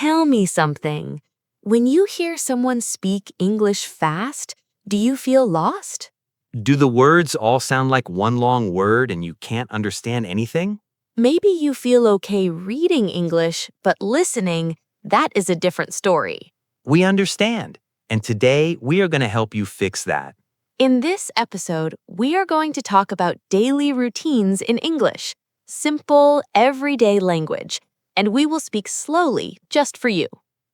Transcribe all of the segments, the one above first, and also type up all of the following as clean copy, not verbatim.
Tell me something. When you hear someone speak English fast, do you feel lost? Do the words all sound like one long word and you can't understand anything? Maybe you feel okay reading English, but listening, that is a different story. We understand. And today we are going to help you fix that. In this episode, we are going to talk about daily routines in English, simple, everyday language, and we will speak slowly just for you.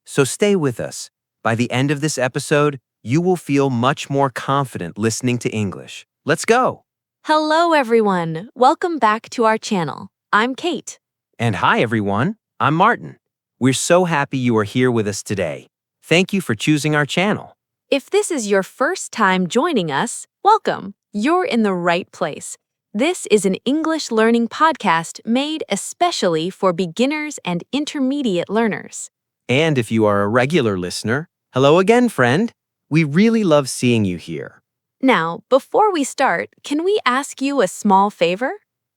So stay with us. By the end of this episode, you will feel much more confident listening to English. Let's go. Hello, everyone. Welcome back to our channel. I'm Kate. And hi, everyone. I'm Martin. We're so happy you are here with us today. Thank you for choosing our channel. If this is your first time joining us, welcome. You're in the right place. This is an English learning podcast made especially for beginners and intermediate learners. And if you are a regular listener, hello again, friend. We really love seeing you here. Now, before we start, can we ask you a small favor?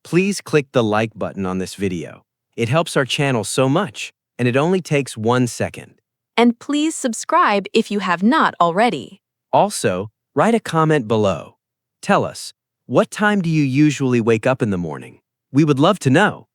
Please click the like button on this video. It helps our channel so much, and it only takes 1 second. And please subscribe if you have not already. Also, write a comment below. Tell us, what time do you usually wake up in the morning? We would love to know.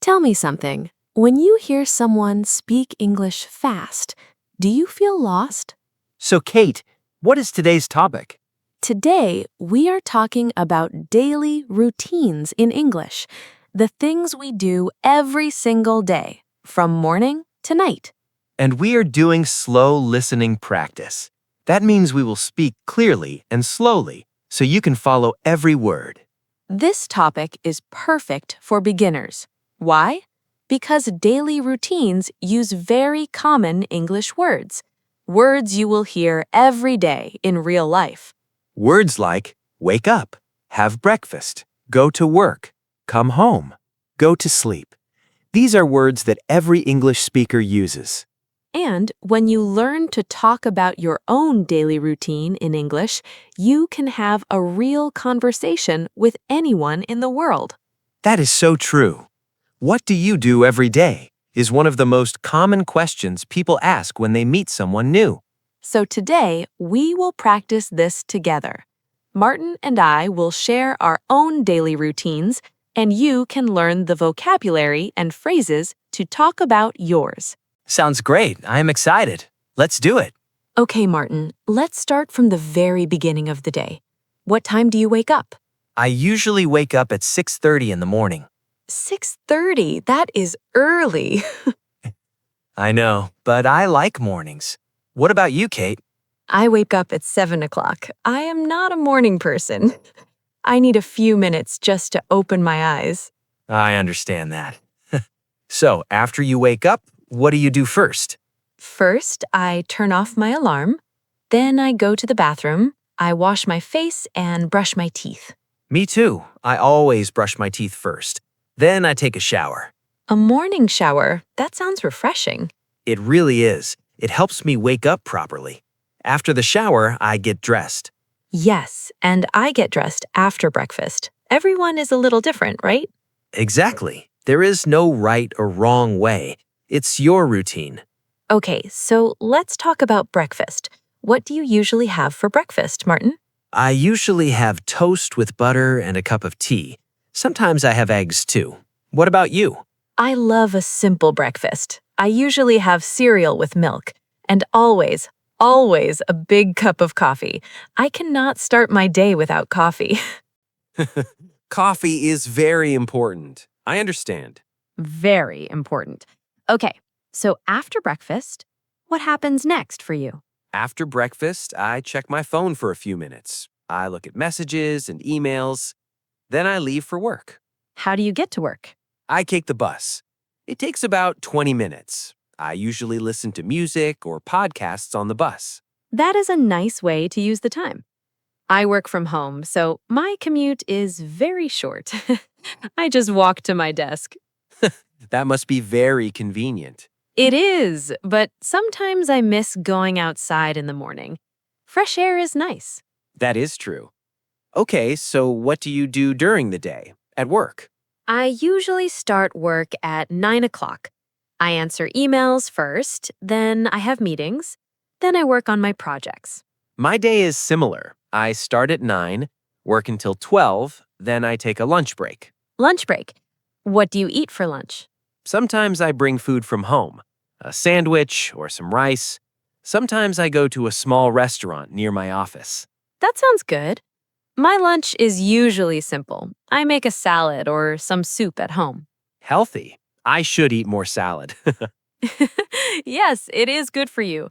Tell me something. When you hear someone speak English fast, do you feel lost? So, Kate, what is today's topic? Today, we are talking about daily routines in English, the things we do every single day, from morning to night. And we are doing slow listening practice. That means we will speak clearly and slowly so you can follow every word. This topic is perfect for beginners. Why? Because daily routines use very common English words, words you will hear every day in real life. Words like wake up, have breakfast, go to work, come home, go to sleep. These are words that every English speaker uses. And when you learn to talk about your own daily routine in English, you can have a real conversation with anyone in the world. That is so true. What do you do every day is one of the most common questions people ask when they meet someone new. So today, we will practice this together. Martin and I will share our own daily routines, and you can learn the vocabulary and phrases to talk about yours. Sounds great. I am excited. Let's do it. Okay, Martin, let's start from the very beginning of the day. What time do you wake up? I usually wake up at 6:30 in the morning. 6:30, that is early. I know, but I like mornings. What about you, Kate? I wake up at 7 o'clock. I am not a morning person. I need a few minutes just to open my eyes. I understand that. So, after you wake up, what do you do first? First, I turn off my alarm. Then I go to the bathroom. I wash my face and brush my teeth. Me too. I always brush my teeth first. Then I take a shower. A morning shower? That sounds refreshing. It really is. It helps me wake up properly. After the shower, I get dressed. Yes, and I get dressed after breakfast. Everyone is a little different, right? Exactly. There is no right or wrong way. It's your routine. Okay, so let's talk about breakfast. What do you usually have for breakfast, Martin? I usually have toast with butter and a cup of tea. Sometimes I have eggs too. What about you? I love a simple breakfast. I usually have cereal with milk, and always a big cup of coffee. I cannot start my day without coffee. Coffee is very important. I understand. Very important. Okay, so after breakfast, what happens next for you? After breakfast, I check my phone for a few minutes. I look at messages and emails. Then I leave for work. How do you get to work? I take the bus. It takes about 20 minutes. I usually listen to music or podcasts on the bus. That is a nice way to use the time. I work from home, so my commute is very short. I just walk to my desk. That must be very convenient. It is, but sometimes I miss going outside in the morning. Fresh air is nice. That is true. Okay, so what do you do during the day, at work? I usually start work at 9 o'clock. I answer emails first, then I have meetings, then I work on my projects. My day is similar. I start at 9, work until 12, then I take a lunch break. Lunch break. What do you eat for lunch? Sometimes I bring food from home, a sandwich or some rice. Sometimes I go to a small restaurant near my office. That sounds good. My lunch is usually simple. I make a salad or some soup at home. Healthy. I should eat more salad. Yes, it is good for you.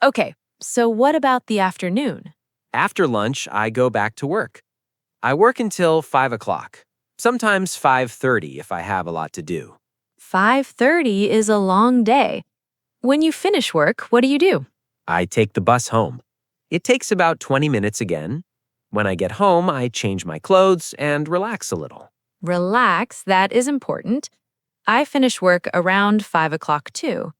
Okay, so what about the afternoon? After lunch, I go back to work. I work until 5 o'clock, sometimes 5:30 if I have a lot to do. 5:30 is a long day. When you finish work, what do you do? I take the bus home. It takes about 20 minutes again. When I get home, I change my clothes and relax a little. Relax, that is important. I finish work around 5 o'clock too.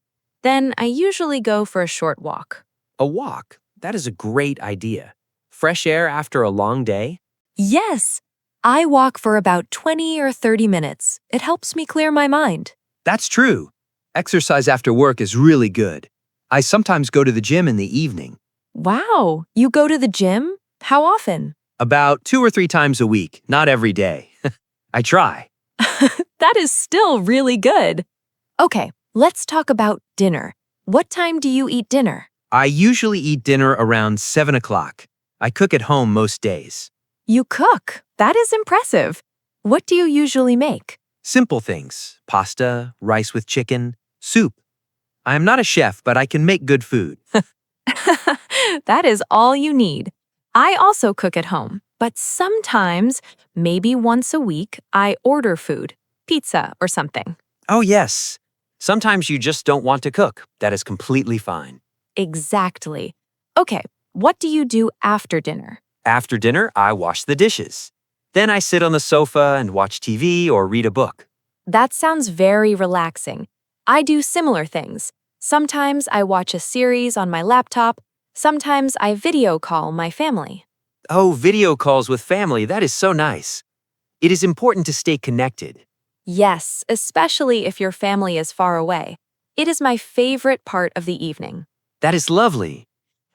Then I usually go for a short walk. A walk, that is a great idea. Fresh air after a long day? Yes, I walk for about 20 or 30 minutes. It helps me clear my mind. That's true. Exercise after work is really good. I sometimes go to the gym in the evening, Wow, you go to the gym? How often? about 2 or 3 times a week, not every day. I try. That is still really good. Okay, let's talk about dinner. What time do you eat dinner? I usually eat dinner around 7 o'clock. I cook at home most days. You cook. That is impressive. What do you usually make? Simple things: pasta, rice with chicken, soup. I am not a chef, but I can make good food. That is all you need. I also cook at home, but sometimes, maybe once a week, I order food, pizza or something. Oh, yes. Sometimes you just don't want to cook. That is completely fine. Exactly. Okay, what do you do after dinner? After dinner, I wash the dishes. Then I sit on the sofa and watch TV or read a book. That sounds very relaxing. I do similar things. Sometimes I watch a series on my laptop. Sometimes I video call my family. Oh, video calls with family, that is so nice. It is important to stay connected. Yes, especially if your family is far away. It is my favorite part of the evening. That is lovely.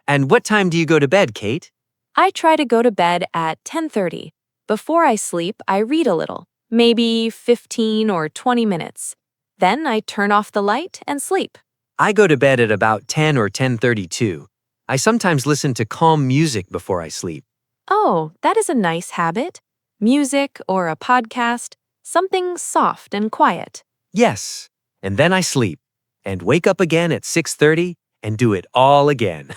And what time do you go to bed, Kate? I try to go to bed at 10:30. Before I sleep, I read a little, maybe 15 or 20 minutes. Then I turn off the light and sleep. I go to bed at about 10 or 10:32. I sometimes listen to calm music before I sleep. Oh, that is a nice habit. Music or a podcast, something soft and quiet. Yes. And then I sleep and wake up again at 6:30 and do it all again.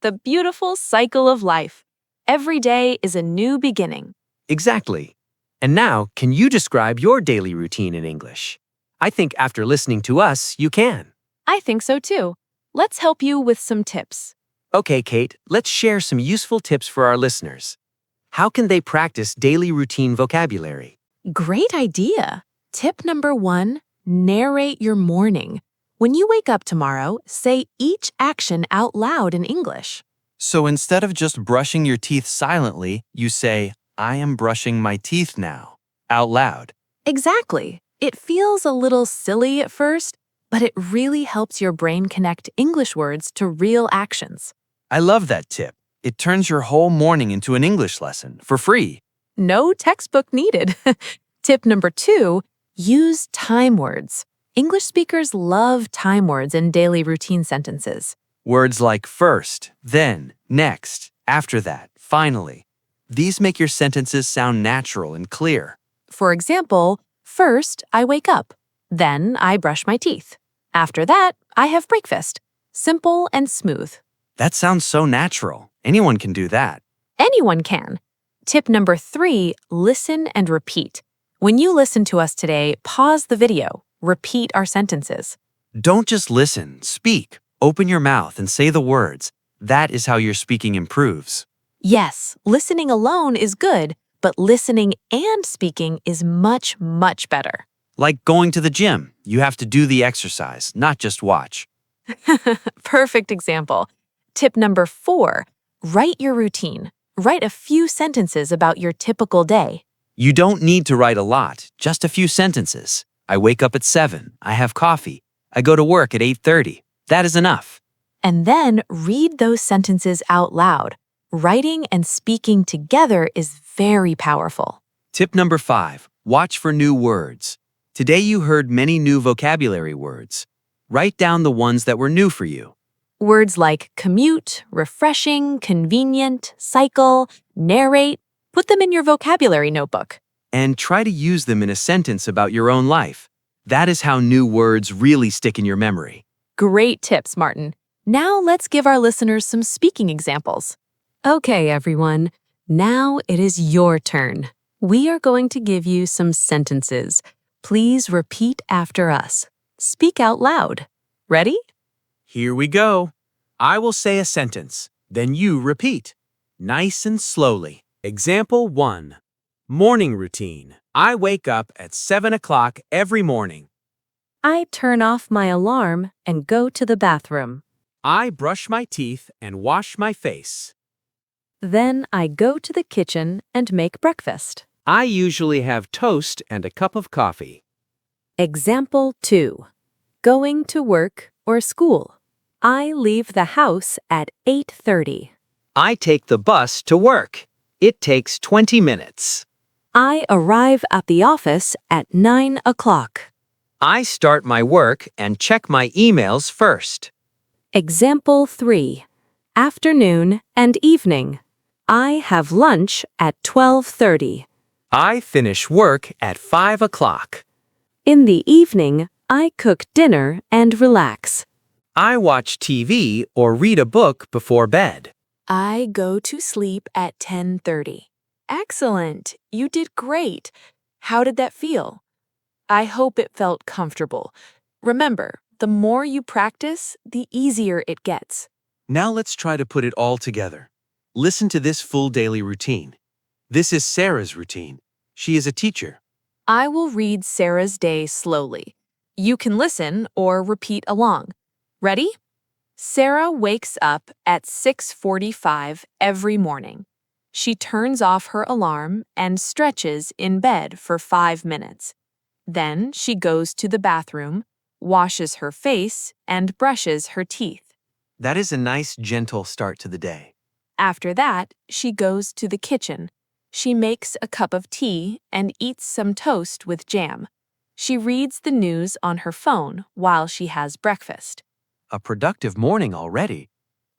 The beautiful cycle of life. Every day is a new beginning. Exactly. And now, can you describe your daily routine in English? I think after listening to us, you can. I think so too. Let's help you with some tips. Okay, Kate, let's share some useful tips for our listeners. How can they practice daily routine vocabulary? Great idea. Tip number 1, narrate your morning. When you wake up tomorrow, say each action out loud in English. So instead of just brushing your teeth silently, you say, I am brushing my teeth now, out loud. Exactly. It feels a little silly at first, but it really helps your brain connect English words to real actions. I love that tip. It turns your whole morning into an English lesson for free. No textbook needed. Tip number 2, use time words. English speakers love time words in daily routine sentences. Words like first, then, next, after that, finally. These make your sentences sound natural and clear. For example, first, I wake up. Then, I brush my teeth. After that, I have breakfast. Simple and smooth. That sounds so natural. Anyone can do that. Anyone can. Tip number 3, listen and repeat. When you listen to us today, pause the video. Repeat our sentences. Don't just listen, speak. Open your mouth and say the words. That is how your speaking improves. Yes, listening alone is good, but listening and speaking is much, much better. Like going to the gym, you have to do the exercise, not just watch. Perfect example. Tip number 4, write your routine. Write a few sentences about your typical day. You don't need to write a lot, just a few sentences. I wake up at 7. I have coffee. I go to work at 8:30. That is enough. And then read those sentences out loud. Writing and speaking together is very powerful. Tip number 5. Watch for new words. Today you heard many new vocabulary words. Write down the ones that were new for you. Words like commute, refreshing, convenient, cycle, narrate, put them in your vocabulary notebook. And try to use them in a sentence about your own life. That is how new words really stick in your memory. Great tips, Martin. Now let's give our listeners some speaking examples. Okay, everyone. Now it is your turn. We are going to give you some sentences. Please repeat after us. Speak out loud. Ready? Here we go. I will say a sentence, then you repeat. Nice and slowly. Example 1. Morning routine. I wake up at 7 o'clock every morning. I turn off my alarm and go to the bathroom. I brush my teeth and wash my face. Then I go to the kitchen and make breakfast. I usually have toast and a cup of coffee. Example 2. Going to work or school. I leave the house at 8:30. I take the bus to work. It takes 20 minutes. I arrive at the office at 9 o'clock. I start my work and check my emails first. Example 3. Afternoon and evening. I have lunch at 12:30. I finish work at 5 o'clock. In the evening, I cook dinner and relax. I watch TV or read a book before bed. I go to sleep at 10:30. Excellent. You did great. How did that feel? I hope it felt comfortable. Remember, the more you practice, the easier it gets. Now let's try to put it all together. Listen to this full daily routine. This is Sarah's routine. She is a teacher. I will read Sarah's day slowly. You can listen or repeat along. Ready? Sarah wakes up at 6:45 every morning. She turns off her alarm and stretches in bed for 5 minutes. Then she goes to the bathroom, washes her face, and brushes her teeth. That is a nice, gentle start to the day. After that, she goes to the kitchen. She makes a cup of tea and eats some toast with jam. She reads the news on her phone while she has breakfast. A productive morning already.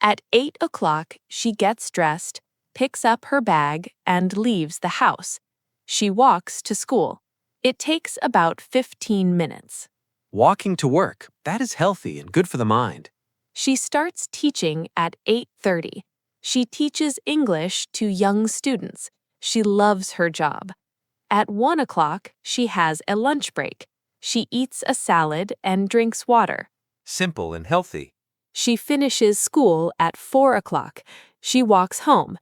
At 8 o'clock, she gets dressed, picks up her bag, and leaves the house. She walks to school. It takes about 15 minutes. Walking to work, that is healthy and good for the mind. She starts teaching at 8:30. She teaches English to young students. She loves her job. At 1 o'clock, she has a lunch break. She eats a salad and drinks water. Simple and healthy. She finishes school at 4 o'clock. She walks home.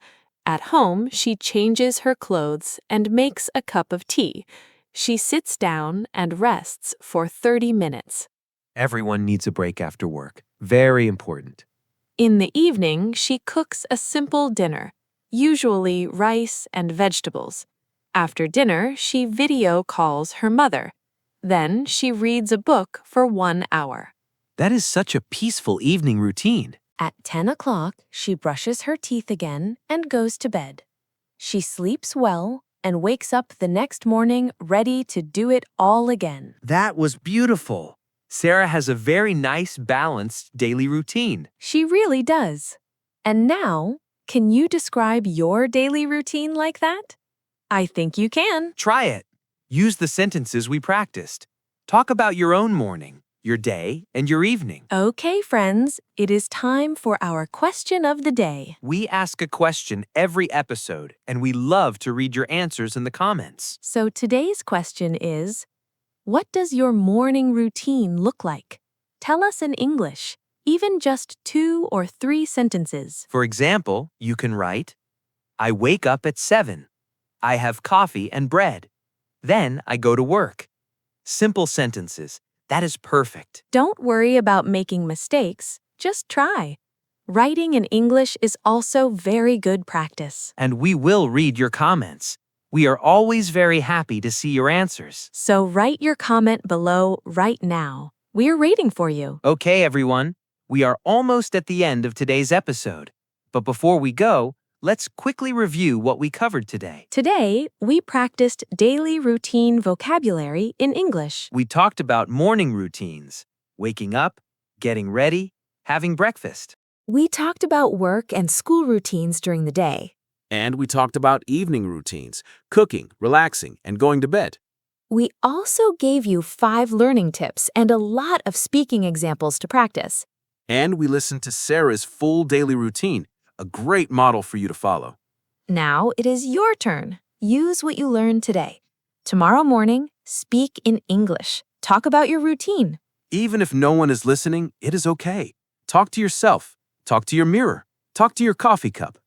At home, she changes her clothes and makes a cup of tea. She sits down and rests for 30 minutes. Everyone needs a break after work. Very important. In the evening, she cooks a simple dinner, usually rice and vegetables. After dinner, she video calls her mother. Then she reads a book for 1 hour. That is such a peaceful evening routine. At 10 o'clock, she brushes her teeth again and goes to bed. She sleeps well and wakes up the next morning ready to do it all again. That was beautiful. Sarah has a very nice, balanced daily routine. She really does. And now, can you describe your daily routine like that? I think you can. Try it. Use the sentences we practiced. Talk about your own morning, your day, and your evening. Okay, friends, it is time for our question of the day. We ask a question every episode, and we love to read your answers in the comments. So today's question is, what does your morning routine look like? Tell us in English, even just 2 or 3 sentences. For example, you can write, I wake up at 7. I have coffee and bread. Then I go to work. Simple sentences. That is perfect. Don't worry about making mistakes, just try. Writing in English is also very good practice. And we will read your comments. We are always very happy to see your answers. So write your comment below right now. We're waiting for you. Okay, everyone. We are almost at the end of today's episode. But before we go, let's quickly review what we covered today. Today, we practiced daily routine vocabulary in English. We talked about morning routines, waking up, getting ready, having breakfast. We talked about work and school routines during the day. And we talked about evening routines, cooking, relaxing, and going to bed. We also gave you 5 learning tips and a lot of speaking examples to practice. And we listened to Sarah's full daily routine, a great model for you to follow. Now it is your turn. Use what you learned today. Tomorrow morning, speak in English. Talk about your routine. Even if no one is listening, it is okay. Talk to yourself. Talk to your mirror. Talk to your coffee cup.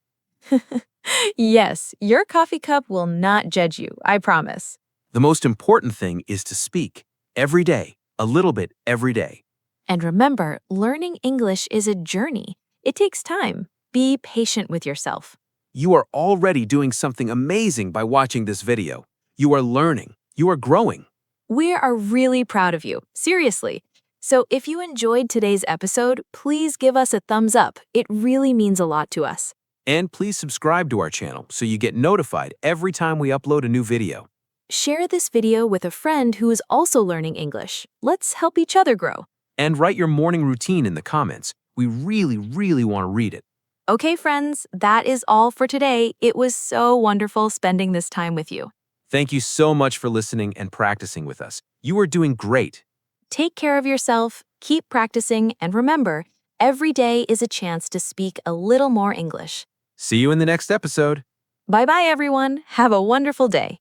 Yes, your coffee cup will not judge you, I promise. The most important thing is to speak every day, a little bit every day. And remember, learning English is a journey. It takes time. Be patient with yourself. You are already doing something amazing by watching this video. You are learning. You are growing. We are really proud of you, seriously. So if you enjoyed today's episode, please give us a thumbs up. It really means a lot to us. And please subscribe to our channel so you get notified every time we upload a new video. Share this video with a friend who is also learning English. Let's help each other grow. And write your morning routine in the comments. We really want to read it. Okay, friends, that is all for today. It was so wonderful spending this time with you. Thank you so much for listening and practicing with us. You are doing great. Take care of yourself, keep practicing, and remember, every day is a chance to speak a little more English. See you in the next episode. Bye-bye, everyone. Have a wonderful day.